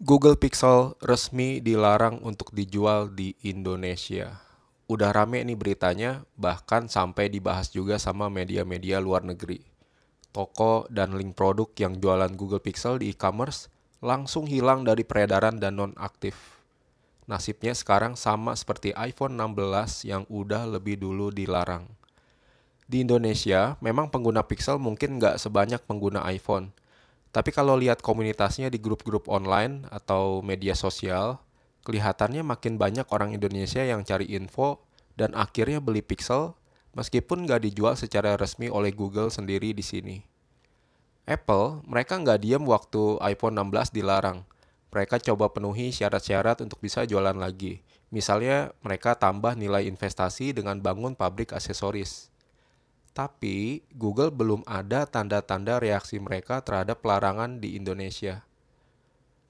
Google Pixel resmi dilarang untuk dijual di Indonesia. Udah rame nih beritanya, bahkan sampai dibahas juga sama media-media luar negeri. Toko dan link produk yang jualan Google Pixel di e-commerce langsung hilang dari peredaran dan nonaktif. Nasibnya sekarang sama seperti iPhone 16 yang udah lebih dulu dilarang. Di Indonesia, memang pengguna Pixel mungkin nggak sebanyak pengguna iPhone. Tapi kalau lihat komunitasnya di grup-grup online atau media sosial, kelihatannya makin banyak orang Indonesia yang cari info dan akhirnya beli Pixel meskipun nggak dijual secara resmi oleh Google sendiri di sini. Apple, mereka nggak diam waktu iPhone 16 dilarang. Mereka coba penuhi syarat-syarat untuk bisa jualan lagi. Misalnya, mereka tambah nilai investasi dengan bangun pabrik aksesoris. Tapi Google belum ada tanda-tanda reaksi mereka terhadap pelarangan di Indonesia.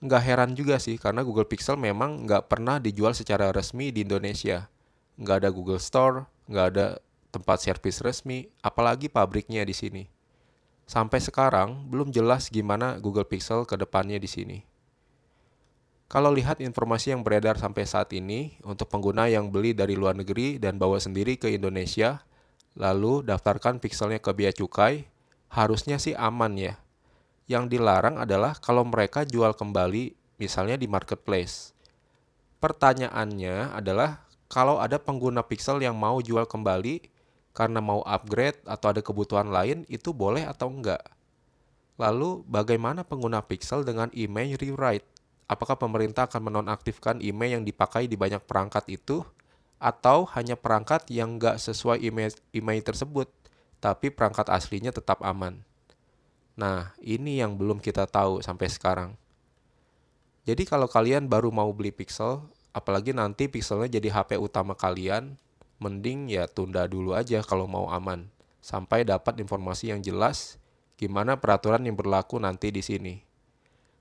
Nggak heran juga sih, karena Google Pixel memang nggak pernah dijual secara resmi di Indonesia. Nggak ada Google Store, nggak ada tempat servis resmi, apalagi pabriknya di sini. Sampai sekarang, belum jelas gimana Google Pixel ke depannya di sini. Kalau lihat informasi yang beredar sampai saat ini, untuk pengguna yang beli dari luar negeri dan bawa sendiri ke Indonesia, lalu daftarkan pixelnya ke bea cukai, harusnya sih aman ya. Yang dilarang adalah kalau mereka jual kembali, misalnya di marketplace. Pertanyaannya adalah kalau ada pengguna pixel yang mau jual kembali karena mau upgrade atau ada kebutuhan lain, itu boleh atau enggak? Lalu bagaimana pengguna pixel dengan email rewrite? Apakah pemerintah akan menonaktifkan email yang dipakai di banyak perangkat itu? Atau hanya perangkat yang nggak sesuai email tersebut, tapi perangkat aslinya tetap aman? Nah, ini yang belum kita tahu sampai sekarang. Jadi kalau kalian baru mau beli Pixel, apalagi nanti Pixelnya jadi HP utama kalian, mending ya tunda dulu aja kalau mau aman, sampai dapat informasi yang jelas gimana peraturan yang berlaku nanti di sini.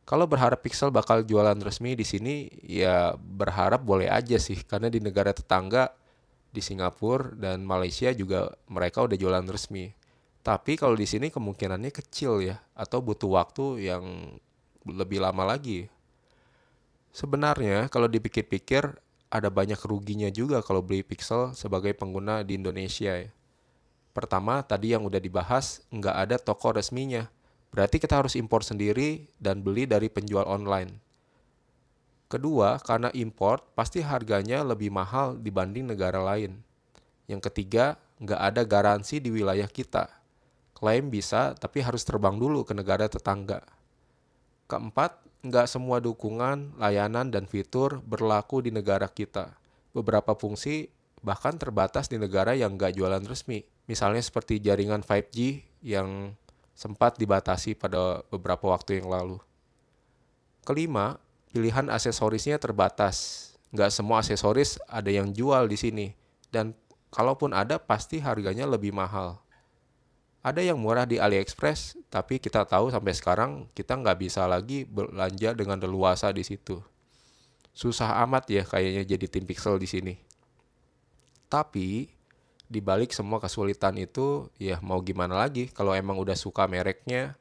Kalau berharap Pixel bakal jualan resmi di sini, ya berharap boleh aja sih, karena di negara tetangga, di Singapura dan Malaysia juga mereka udah jualan resmi. Tapi kalau di sini kemungkinannya kecil ya, atau butuh waktu yang lebih lama lagi. Sebenarnya kalau dipikir-pikir, ada banyak ruginya juga kalau beli Pixel sebagai pengguna di Indonesia ya. Pertama, tadi yang udah dibahas, nggak ada toko resminya. Berarti kita harus impor sendiri dan beli dari penjual online. Kedua, karena import, pasti harganya lebih mahal dibanding negara lain. Yang ketiga, nggak ada garansi di wilayah kita. Klaim bisa, tapi harus terbang dulu ke negara tetangga. Keempat, nggak semua dukungan, layanan, dan fitur berlaku di negara kita. Beberapa fungsi bahkan terbatas di negara yang nggak jualan resmi. Misalnya seperti jaringan 5G yang sempat dibatasi pada beberapa waktu yang lalu. Kelima, pilihan aksesorisnya terbatas. Nggak semua aksesoris ada yang jual di sini. Dan kalaupun ada, pasti harganya lebih mahal. Ada yang murah di AliExpress, tapi kita tahu sampai sekarang kita nggak bisa lagi belanja dengan leluasa di situ. Susah amat ya kayaknya jadi tim pixel di sini. Tapi di balik semua kesulitan itu, ya mau gimana lagi kalau emang udah suka mereknya,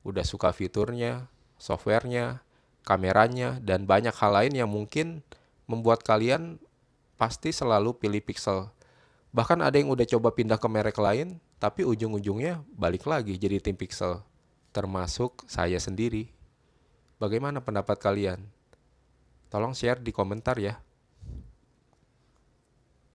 udah suka fiturnya, softwarenya, kameranya, dan banyak hal lain yang mungkin membuat kalian pasti selalu pilih Pixel. Bahkan ada yang udah coba pindah ke merek lain, tapi ujung-ujungnya balik lagi jadi tim Pixel. Termasuk saya sendiri. Bagaimana pendapat kalian? Tolong share di komentar ya.